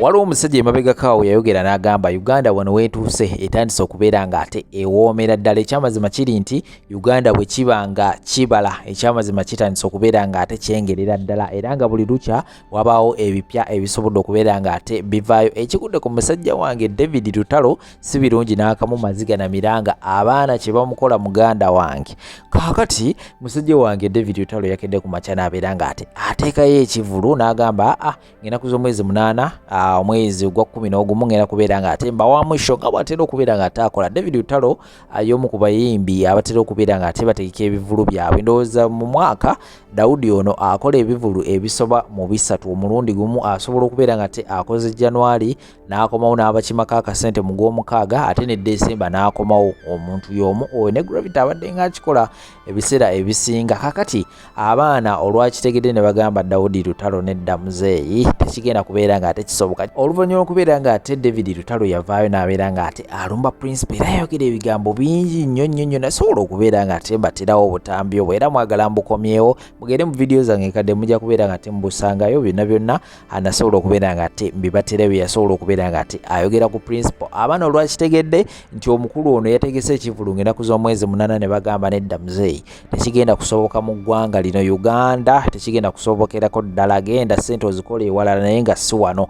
waliwo omusajja emabega kaawo yayogera n'agamba Uganda wano weetuuse etandise okubeera nga ate ewoomera ddala. Ekyamazima kiri nti Uganda bwe kiba nga kibala ekyamazima kitandise okubeera nga ate kyengerera ddala era nga buli lukya wabaawo ebipya ebisobodde okubeera nga ate bivaayo. Ekigudde ku musajja wange David Lutalo si birungi n'akamu maziga na miranga abaana kye bamukola muganda wange. Kaakati musajja wange David Lutalo yakedde ku makya n'abeera nga ate ateekayo ekivulu n'agamba ng'ennaku z'omwezi 8 omwezi gwa 11 ngenda kubeera nga ate mba wa mwisho nga bw'atera okubeera nga ate akola. David Lutalo y'omu ku bayimbi abatera okubeera nga ate bategeka ebivulu byabwe. Ndowooza mu mwaka Daudi ono akola ebivulu ebisoba mu 3 omulundi gumu, asobola okubeera nga ate akoze January n'akomawo n'abakimako akasente mu gw'omukaaga, ate ne December n'akomawo omuntu y'omu. Oyo ne Gravity abadde nga akikola ebiseera ebisinga. Kakati abaana olwakitegedde ne bagamba Daudi Lutalo nedda muzeeyi tekigenda kubeera nga ate kisoboka. Oluvannyuma okubeera nga ate David Lutalo yavaayo n'abeera nga ate alumba Principal era yayogera ebigambo bingi nnyo nasobola okubeera nga ate mbaterawo obutambi obwo era mwagala mbukomyewo mugende mu video zange kadde mujja kubeera nga ate mbusangayo byonna anasobola okubeera nga ate mbibatera bye yasobola okubeera nga ate ayogera ku Principal. Abaana olwakitegedde nti omukulu ono yategese ekivulu ng'ennaku z'omwezi 8 ne bagamba nedda muzeeyi tekigenda kusoboka mu ggwanga lino Uganda, tekigenda kusobokerako ddala, genda ssente ozikola ewalala naye nga si wano.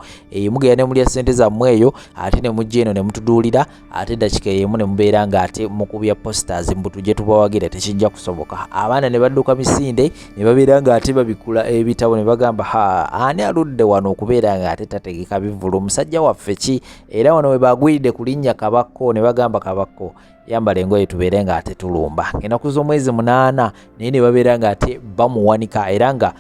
Mugenda ne mulya ssente zammwe eyo ate ne mujja eno ne mutuduulira ate dakika emu ne mubeera nga ate mukubya posters mbutu gye tubawagira tekijja kusoboka. Abaana ne badduka misinde ne babeera nga ate babikula ebitabo ne bagamba ani aludde wano okubeera nga ate tategeka bivulu omusajja waffe ki? Era wano we bagwiridde ku linnya Kabakko ne bagamba Kabakko yambala engoye tubeere nga ate tulumba. Ennaku z'omwezi 8 naye ne babeera nga ate bamuwanika era nga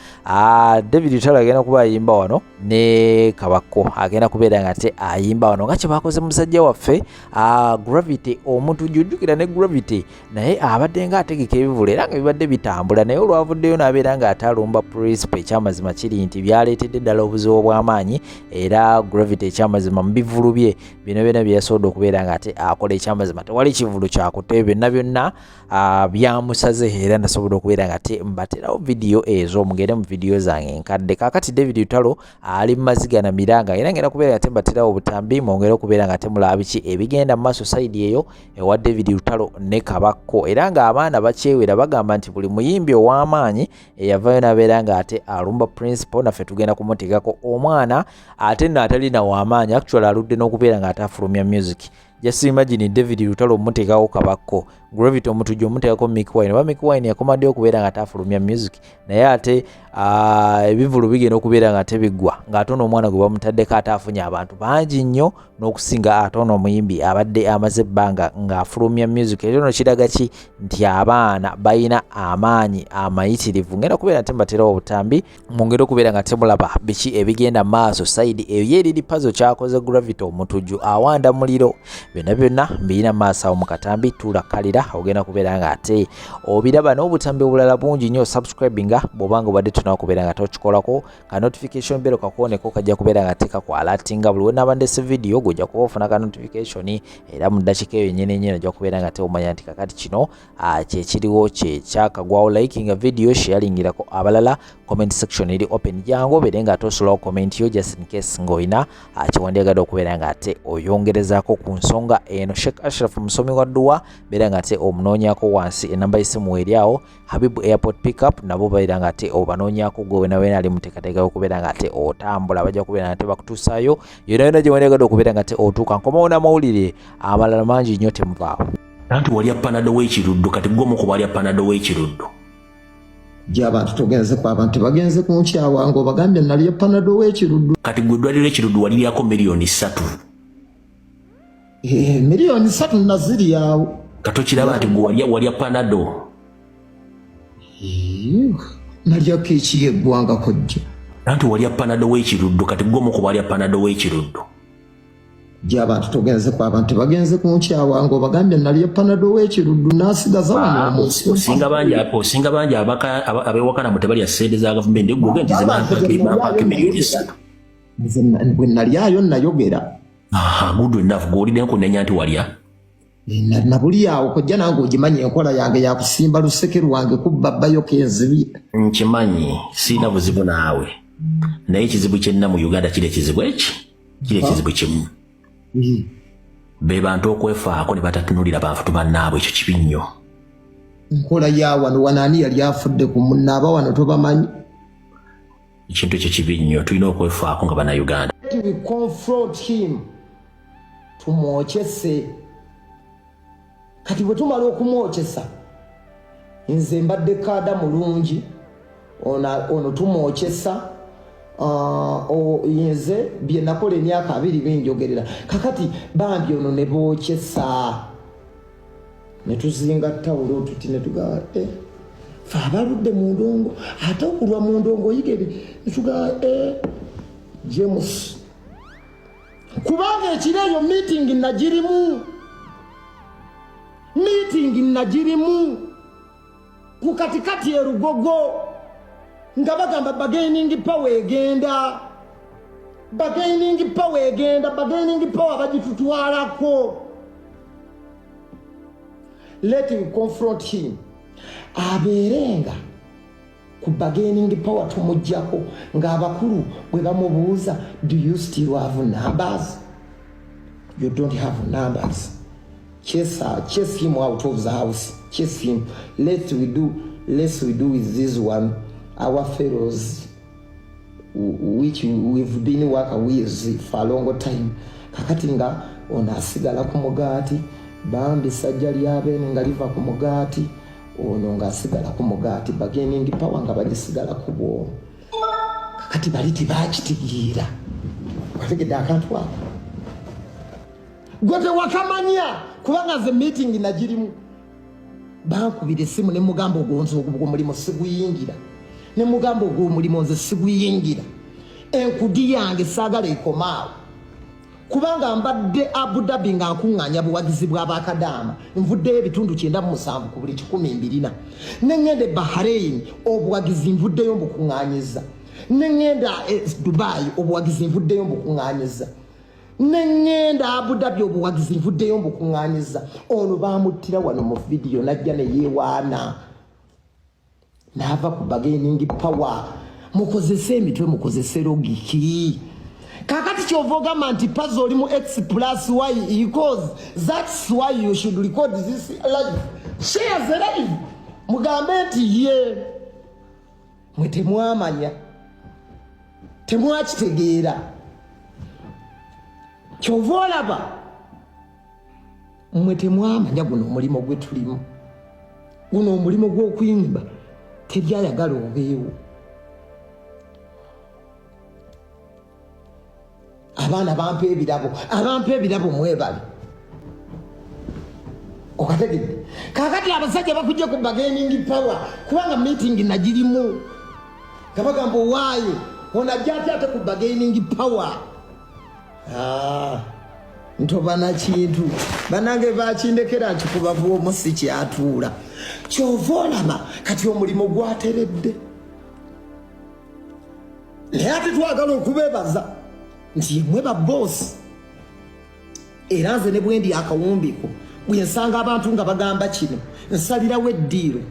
David Lutalo agenda kuba ayimba wano ne Kabakko agenda kubeera nga ate ayimba wano nga kye bakoze musajja waffe Gravity. Omuntu jujjukira ne Gravity naye abadde nga ategeka ebivulu era nga bibadde bitambula naye olwavuddeyo n'abeera nga ate alumba Principal. Ekyamazima kiri nti byaleetedde ddala obuzibu obw'amaanyi era Gravity ekyamazima mu bivulu bye bino byonna bye yasobodde okubeera nga ate akola. Ekyamazima tewali kivulu kyakute byonna byamusaze era nasobola okubeera nga ate mbaterawo video ezo mugende mu video zange enkadde. Kaakati David Lutalo ali mu maziga na miranga era ngenda kubeera nga ate mbaterawo obutambi mwongere okubeera nga ate mulaba biki ebigenda mu maaso side eyo ewa David Lutalo ne Kabakko era nga abaana bakyewera bagamba nti buli muyimbi ow'amaanyi eyavaayo n'abeera nga ate alumba Principal naffe tugenda kumutegako omwana ate n'atalina w'amaanyi actually aludde n'okubeera nga ate afulumya music. Just imagine David Lutalo muteekawo Kabakko, Gravity omutujju omuteekako Mick Wine. Oba Mick Wine yakomadde okubeera nga atafulumya music naye ate ebivulu bigenda okubeera nga ate biggwa ng'ate ono omwana gwe bamutaddeko ate afunye abantu bangi nnyo n'okusinga ate ono omuyimbi abadde amaze ebbanga ng'afulumya music. Ekyo no kiraga ki? Nti abaana balina amaanyi amayitirivu. Ngenda kubeera nate mbaterawo obutambi mwongere okubeera nga ate mulaba biki ebigenda maaso side eyo yeriri puzzle kyakoze Gravity omutujju awanda muliro. Byonna mbirina maaso awo mu katambi tulakalira ogenda kubeera nga ate obiraba n'obutambi obulala bungi nnyo. Subscribinga bw'obanga obadde tunawo kubeera nga tokikolako ka notification bell kakuoneko kajja kubeera nga tekakwalatinga buli we naba ndese video gojja kuba ofuna ka notification era mu ddakiika eyo nnyini ojja kubeera nga te omanya nti kakati kino kyekiriwo kyakagwawo. Likinga video, sharingirako abalala, comment section eri open jangu obeere nga tosulawo comment yo just in case ng'olina kiwandiyagadde okubeera nga ate oyongerezaako ku nsonga eno. Sheikh Ashraf musomi wa dduwa beera nga ate omunoonyako wansi enamba y'essimu eri awo. Habibu Airport Pickup nabo beera nga ate obanoonyako gwe wena ali muteekateeka okubeera nga ate otambula bajja kubeera nga ate bakutuusaayo yonna gye wandiyagadde okubeera nga ate otuuka. Nkomawo n'amawulire amalala mangi nnyo temuvaawo. Anti walya panado w'ekiruddu kati gwomu ku balya panado w'ekiruddu gy'abantu togenze ku abantu bagenze ku nkyawa ngo bagambye nalya panado w'ekiruddu kati gwe eddwaliro ekiruddu waliryako miliyoni 3. Miliyoni 3 naziri awo katokiraba nti gwe walya panado nalyako ekiyeggwanga kojja anti walya panado w'ekiruddu kati gwomu ku balya panado w'ekiruddu gy'abantu togenze ku abantu bagenze ku nkyawa ngo bagambye nalya panado w'ekiruddu n'asigaza wano osinga bangi abewakana mu tebalya ssente za gavumenti gwe nti zebampaako miliyoni 3 bwe nalyayo nayogera good enough gwolidde nkunenya nti walya nabuli awo kojja nange ogimanye enkola yange yakusimba luseke lwange kubba bbayoka enzibi. Nkimanyi sirina buzibu naawe naye ekizibu kyenna mu Uganda kiri ekizibu eki kiri ekizibu kimu be bantu okwefaako ne batatunulira bantu bannaabwe ekyo kibi nnyo nkola ya wano wanaani yali afudde ku munnaaba wano tobamanyi ekintu ekyo kibi nnyo tulina okwefaako nga bannayuganda we confront him tumwokyese kati bwe tumala okumwokyesa nze mbadde kaada mulungi ono tumwokyesa nze bye nakola emyaka 2 benjogerera kakati bambi ono ne bookyesa ne tuzinga tawulo tuti ne tugaa fe abaludde mu ndongo ate okulwa mu ndongo oyigere ne tugaa James kubanga ekireeyo meeting nagirimu ku katikati erugogo nga bagamba bargaining power bagitutwalako. Let him confront him abeerenga ku bargaining power tumujjako ng'abakulu bwe bamubuuza do you still have numbers? You don't have numbers. Chase him out of the house. Chase him. Less we do with this one. Our fellows, which we've been working with for a long time. Kakatinga ona asigala ku mugati. Bambi sajja lyabe nga liva ku mugati. Ono nga asigala ku mugati. Bargaining power nga bagisigala ku bwo. Kakati baliti bakitigira. Wategedde akantu ako. Gote wakamanya kubanga ze meeting nagirimu bankubira essimu ne mugamba ogonzo ogwo mulimo siguyingira ne mugamba ogwo mulimo nze siguyingira enkudi yange saagala ekomaawo kubanga mbadde Abu Dhabi nga nkuŋŋaanya buwagizi bw'abakadaama nvuddeyo ebitundu 97 ku buli 124 ne ŋŋenda Bahrain obuwagizi nvuddeyo mbukuŋŋaanyiza ne ŋŋenda Dubai obuwagizi nvuddeyo mbukuŋŋaanyiza nengenda Abu Dhabi obuwagizi nvuddeyo mbukuŋŋaanyiza ono baamuttira wano mu video najja ne yeewaana n'ava ku bargaining power mukozese emitwe mukozese logiki kakati kyova ogamba nti puzzle oli mu x plus y equals that's why you should record this live share the live mugambe nti ye mwe temwamanya temwakitegeera kyova olaba mmwe temwamanya guno omulimu gwe tulimu guno omulimu gw'okuyimba tebyayagala obeewo abaana bampa ebirabo mwebale okategedde kakati abasajja bakujja ku bargaining power kubanga meeting nagirimu nga bagamba owaayo onajja ate ku bargaining power ntobana kintu banange bakindekera nti kubavu omusi kyatuula kyova olaba kati omulimu gwateredde naye ate twagala okubeebaza nti mwe babosi era nze ne bwendi akawumbiko bwensanga abantu nga bagamba kino nsalirawo eddiiro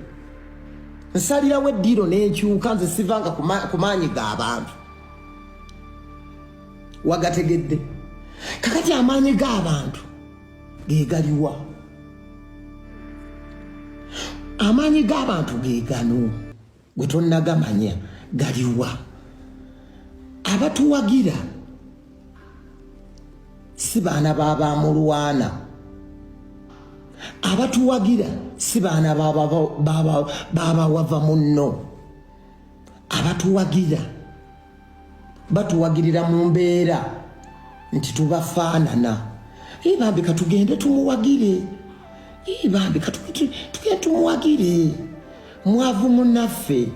n'enkyuka nze sivanga ku maanyi g'abantu wagategedde kakati amaanyi g'abantu gegaliwa amaanyi g'abantu gegano gwe tonnagamanya galiwa abatuwagira si baana babamulwana abatuwagira si baana babawava munno abatuwagira batuwagirira mu mbeera nti tubafaanana bambi katugende tumuwagire bambi katugende tumuwagire mwavu munaffe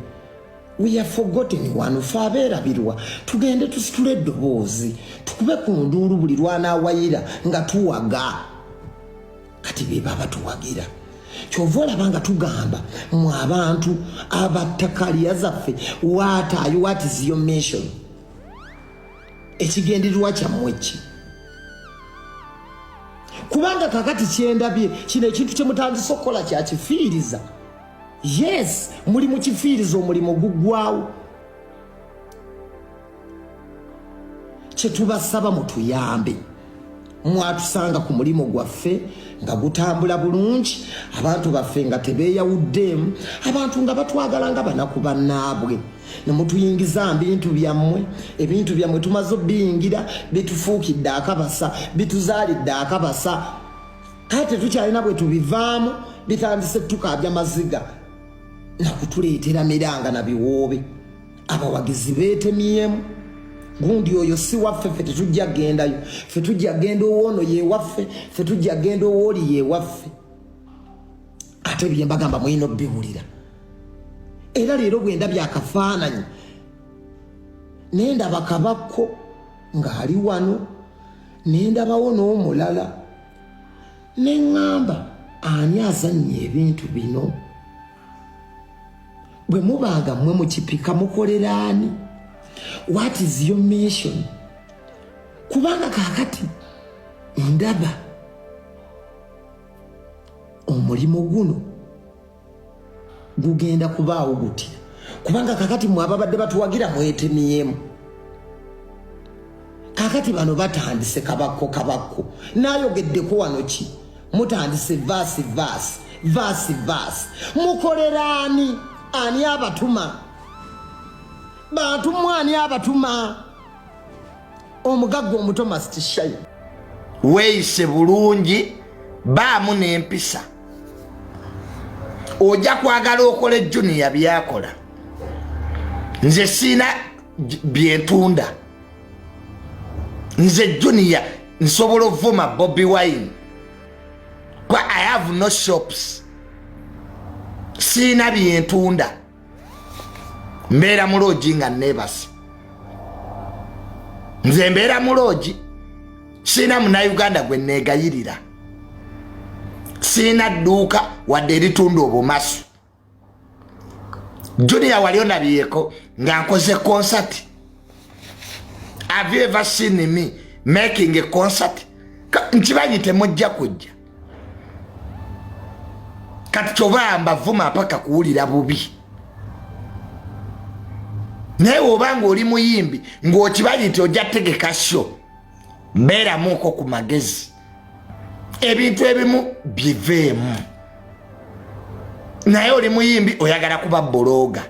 we have forgotten one fe abeerabirwa tugende tusitule eddoboozi tukube ku nduulu buli lwanaawayira nga tuwaga kati be baba tuwagira kyova olaba nga tugamba mwe abantu abattakaliya zaffe what is your mission ekigendererwa kyammwe ki kubanga kakati kyendabye kino ekintu kyemutandisa okukola kyakifiiriza yes muli mu kifiiriza omulimu guggwawo kye tubasaba mutuyambe mwatusanga ku mulimo gwaffe nga gutambula bulungi abantu baffe nga tebeeyawuddemu abantu nga batwagala nga banaku bannaabwe ne mutuyingiza ebintu byammwe tumaze obbiyingira bitufuukidde akabasa bituzaalidde akabasa kale tetukyalina bwe tubivaamu bitandise tukaabya maziga nakutuleetera miranga na biwoobe abawagizi beetemyemu gundi oyo si waffe ffe tetujja gendayo ffe tujja genda owoono yeewaffe ffe tujja genda owooli yeewaffe ate bye mbagamba mulina obbiwulira era leero bwe ndabye akafaananyi nendaba Kabakko ng'ali wano nendabawo n'omulala neŋŋamba ani azannya ebintu bino bwe mubanga mmwe mu kipika mukolera ani? What is your mission? Kubanga kakati ndaba omulimo guno gugenda kubaawo gutya kubanga kakati mwe ababadde batuwagira mwetemyemu kakati bano batandise Kabakko nayogeddeko wano ki mutandise vaasi mukolera ani abatuma bantu mwani abatuma omugagga omuto must shine weeyise bulungi baamu n'empisa ojja kwagala okola Junior byakola nze siina byentunda nze Junior nsobola ovuma Bobi Wine kwa I have no shops siina byentunda mbeera muloogi nga neebase nze mbeera muloogi siina munnayuganda gwe neegayirira siina dduuka wadde eritunda obumasu Junior wali onabyeko nga nkoze concert. Have you ever seen me making a concert? Nchibanyi temujja kujja kati kyova mbavuma paka kuwulira bubi naye obanga oli muyimbi ng'okibanyi nti ojja tegeka show mbeeramuuko ku magezi ebintu ebimu biveemu naye oli muyimbi oyagala kuba bologa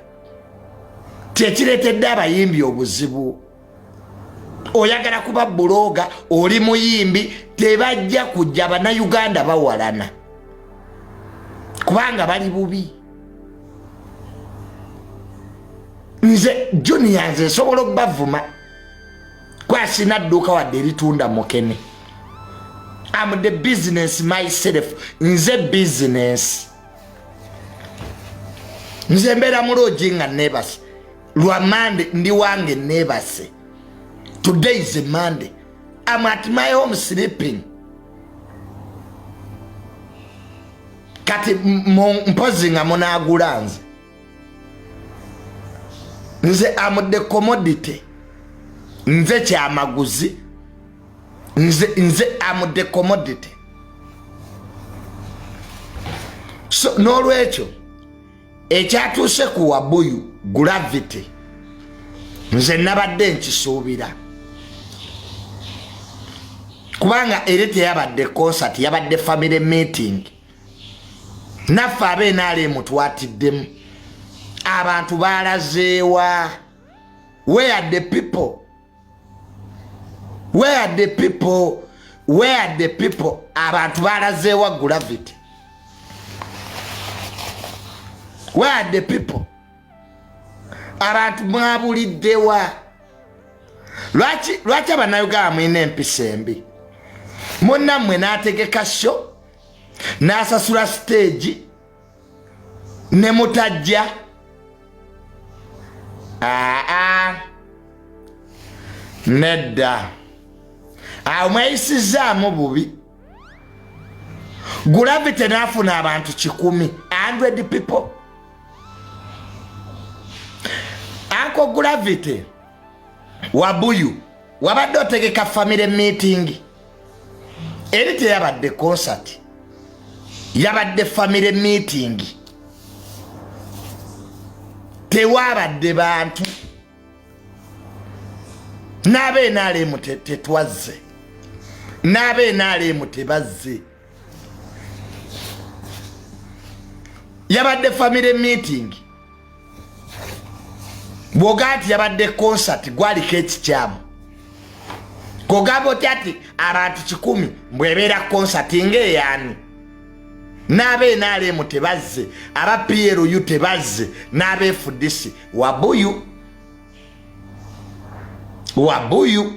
kyekireetedde abayimbi obuzibu oyagala kuba bologa oli muyimbi tebajja kujja bannayuganda bawalana kubanga bali bubi nze Junior nze nsobola okubavuma kwasina dduuka wadde eritunda mukene. I'm the business myself. Nze business. Nze mbeera muloogi nga neebase. Lwa Monday ndi wange neebase. Today is a Monday. I'm at my home sleeping. Kati mpozi nga munaagula nze. Nze am the commodity. Nze kyamaguzi. Nze am the commodity. So n'olwekyo ekyatuuse ku Wabuyu Gravity nze nabadde nkisuubira kubanga eri teyabadde concert yabadde family meeting naffe ab'NRM twatiddemu abantu baalazeewa. Where are the people? Where are the people? Where are the people? Abantu baalazeewa Gravity. Where are the people? Abantu mwabuliddewa. Lwaki abannayuganda mwine empisa embi? Munnammwe n'ategeka show n'asasula stage ne mutajja. Nedda. Awo mweyisizaamu bubi. Gravity n'afuna abantu 100 people. Uncle Gravity Wabuyu wabadde otegeka family meeting eri teyabadde concert yabadde family meeting tewabadde bantu Nabe nale tetwazze. Nabe nale mutebazze. Yabadde family meeting. Bwogati yabadde concert gwaliko ekikyamu. Kogabo tyati abantu 10 mbwebera concert ngeyani. Nabe nale mutebazze. Aba PLU tebazze. Nabe FDC wabuyu. Wabuyu.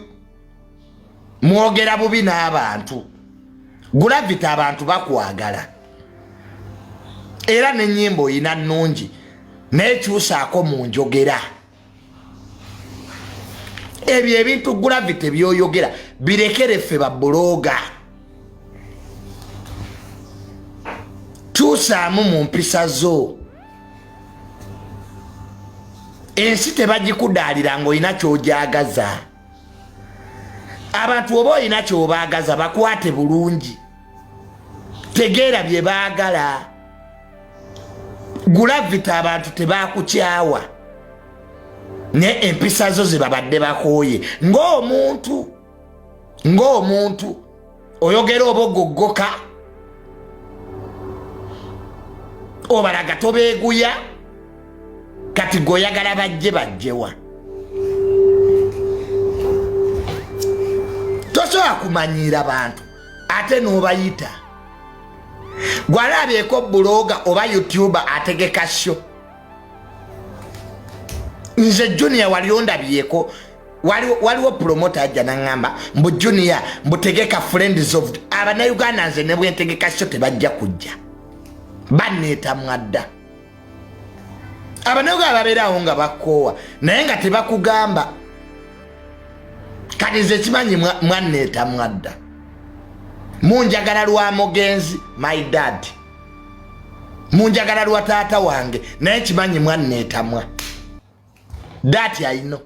Mwogera bubi n'abantu. Gravity abantu bakwagala. Era n'ennyimbo ina nnungi. N'ekyusaako mu njogera. Ebyo ebintu Gravity byoyogera birekere ffe babbulooga. Kyusaamu mu mpisa zo. Ensi tebagikudaalira ng'olina ky'ojagaza. Abantu oba olina ky'obaagaza bakwate bulungi. Tegeera bye baagala. Gravity abantu tebakukyawa. Ne empisa zo ze babadde bakooye. Ng'omuntu. Oyogera oba ogoggoka. Obalaga tobeeguya. Kati goyagala bajjewa. Tosobola kumanyira abantu ate n'obayita. Gwalabyeko buloga oba YouTuber ategeka show. Nze Junior wali ondabyeko waliwo promoter ajja nangamba mbu Junior mbutegeka friends of abana Uganda nze ne bwentegeka show tebajja kujja. Banneeta mwadda. Abana Uganda babeerawo nga bakoowa naye nga tebakugamba. Kati nze kimanyi mwanneeta mwadda. Munjagala lwa mugenzi my dad. Munjagala lwa taata wange naye kimanyi mwanneeta mwa. That I know.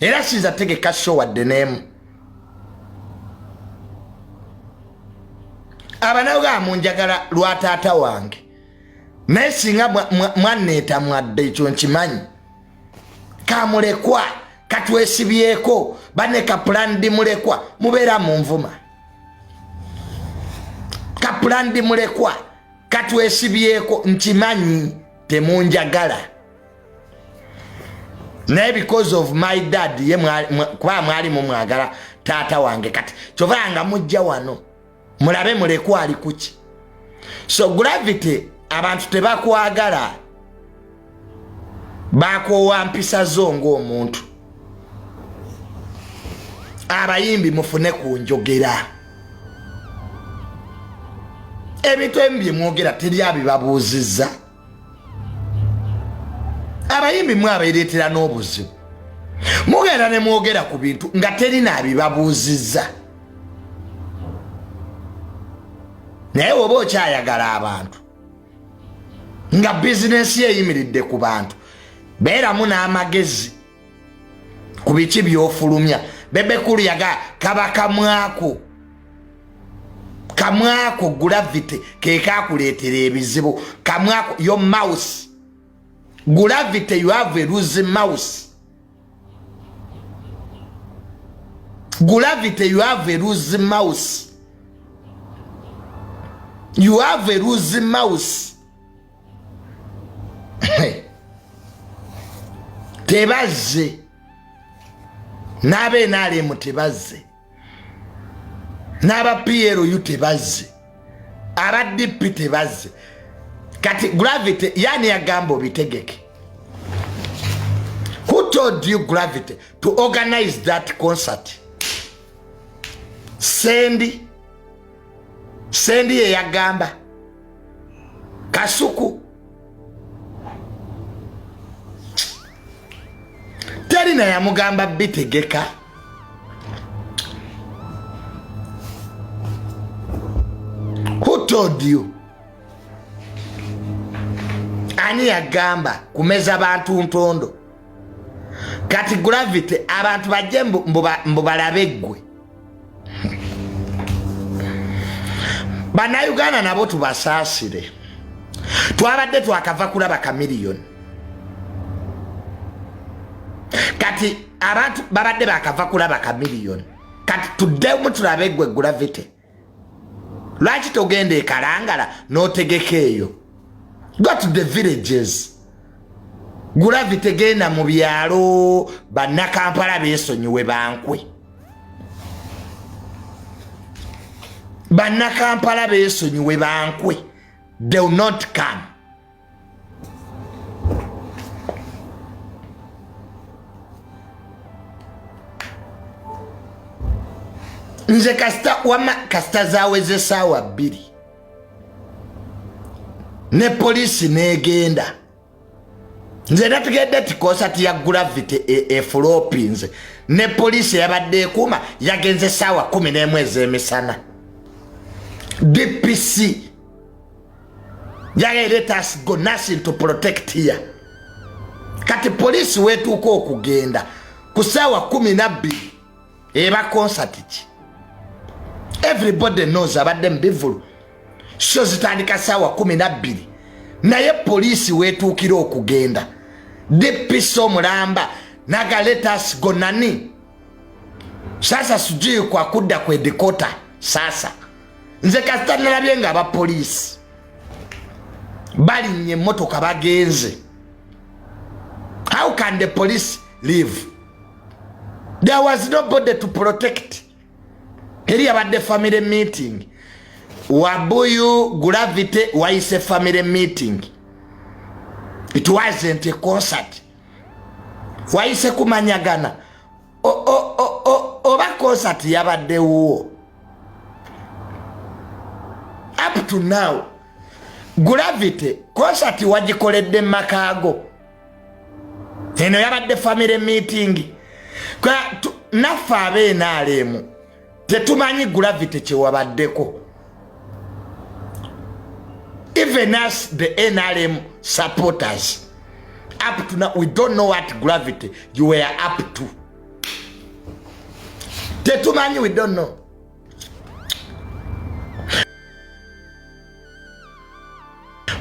Era sinza tegeka show wadde n'emu. Abanaga munjagala lwa taata wange. Naye singa mwanneeta mwadde ekyo nkimanyi. Kamulekwa katwesibyeko bane ka plan di mulekwa mubeera mu nvuma. Ka plan di mulekwa katwesibyeko nkimanyi temunjagala. Naye because of my dad ye kwa mwali mumwagala taata wange kati chovanga mujja wano mulabe mulekwa ali kuki. So Gravity abantu tebakwagala bakoowa mpisa zo ng'omuntu. Abayimbi mufune ku njogera. Ebintu embi mwogera teri abibabuuzizza. Abayimbi mwabeereetera n'obuzibu. Mugenda ne mwogera ku bintu nga terina abibabuuzizza. Naye oba okyayagala abantu nga bizinensi eyimiridde ku bantu beeramu n'amagezi ku biki by'ofulumya. Bebekulu yaga kaba kamwako Gravity ke kakuleetera ebizibu. Kamwako your mouse. Gravity you have a losing mouse. Gravity you have a losing mouse. You have a losing mouse. Tebazze. Nabe nale mutebazze. Naba PLU tebazze. Aba DP tebazze. Kati Gravity yani yagamba obitegeke. Who told you Gravity to organize that concert? Sendi ye yagamba. Kasuku. Terina ya mugamba bitegeka. Who told you? Ani yagamba kumeza abantu ntondo. Kati Gravity abantu bajje mbubalabeggwe. Bana Uganda nabo tubasaasire. Twabadde twakava kulaba kamiliyoni. Kati abantu babadde bakava kulaba ka million kati tuddemu tulabe gwe Gravity lwaki togenda ekalangala n'otegeka eyo go to the villages Gravity genda mu byalo bannakampala beesonyiwe bankwe bannakampala beesonyiwe bankwe they will not come nze kasita zaaweze essaawa 2 ne poliisi n'egenda nze nategedde ti konsati ya Gravity efulopinze ne poliisi yabadde ekuuma yagenze essaawa 11 ez'emisana DPC yagala let us go nothing to protect here kati poliisi weetuuka okugenda ku ssaawa 12 eba konsati ki everybody knows abadde mbivulu sho zitandika ssaawa 12 naye poliisi weetuukira okugenda DPC omulamba naga let us go nani sasa sijui kwa kudda kwe Dakota sasa nze kasita nalabye nga abapoliisi balinnye emmotoka bagenze how can the police leave there was nobody to protect eri yabadde family meeting Wabuyu Gravity wayise family meeting it wasn't a concert wayise kumanyagana oba concert yabaddewo up to now Gravity concert wagikoledde makaago eno yabadde family meeting kwa naffe ab'NRM tetumanyi Gravity kyewabaddeko even us the NRM supporters up to now we don't know what Gravity you were up to tetumanyi we don't know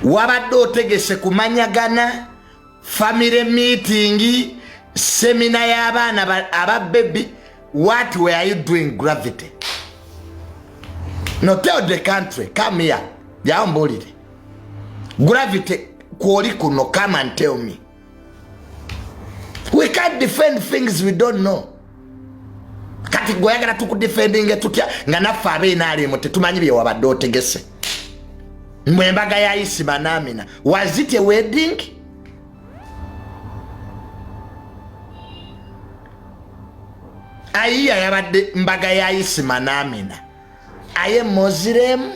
wabadde otegese kumanyagana family meeting seminar y'abaana aba baby what were you doing Gravity no tell the country come here yambulire Gravity kwoli kuno come and tell me we can't defend things we don't know kati goyagala tukudefendinge tutya nga naffe ab'NRM tetumanyi bye wabadde otegese mwembaga ya Isima Namina was it a wedding ayiya yabadde mbaga ya Isima Namina aye Muslim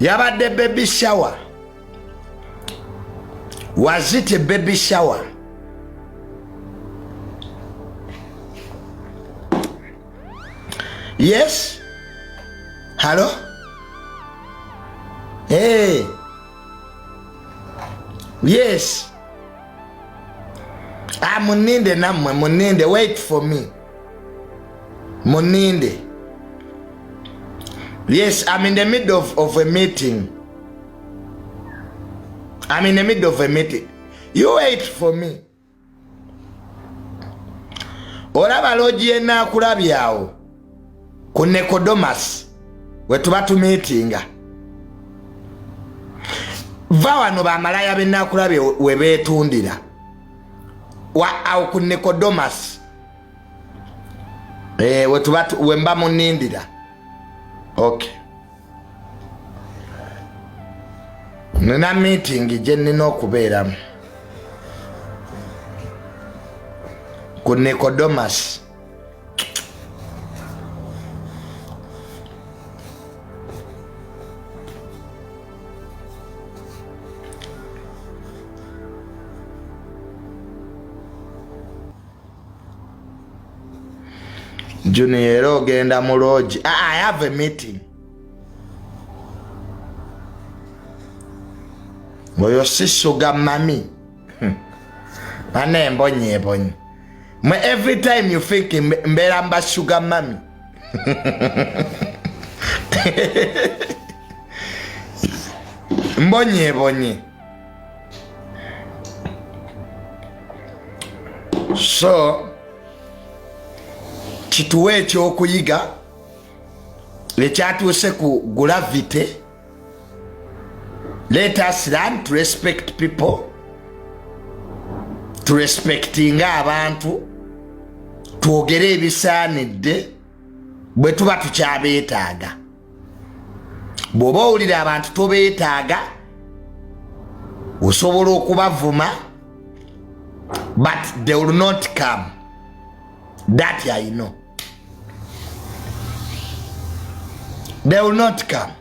yabadde baby shower was it a baby shower yes hello hey yes muninde namwe muninde wait for me muninde yes I'm in the middle of a meeting I'm in the middle of a meeting you wait for me olaba loji enakulabyawo ku Nekodomas wetuba tumeetinga va wano bamalaya benakulabye webeetundira awo ku Nekodomas wetuba wemba munindira okay nina meeting gye nnina okubeeramu ku Nekodomas Junior ogenda mu lodge I have a meeting oyo si sugar mami ane mbonye Every time you think Mberamba sugar mommy. Mbonye. So, kituwe ekyokuyiga ekyatuuse ku gravity. Let us learn to respect people, to respectinga abantu, twogere ebisaanidde bwe tuba tukyabeetaaga. Bw'oba owulira abantu tobeetaaga osobola okubavuma, but they will not come. That I know. They will not come.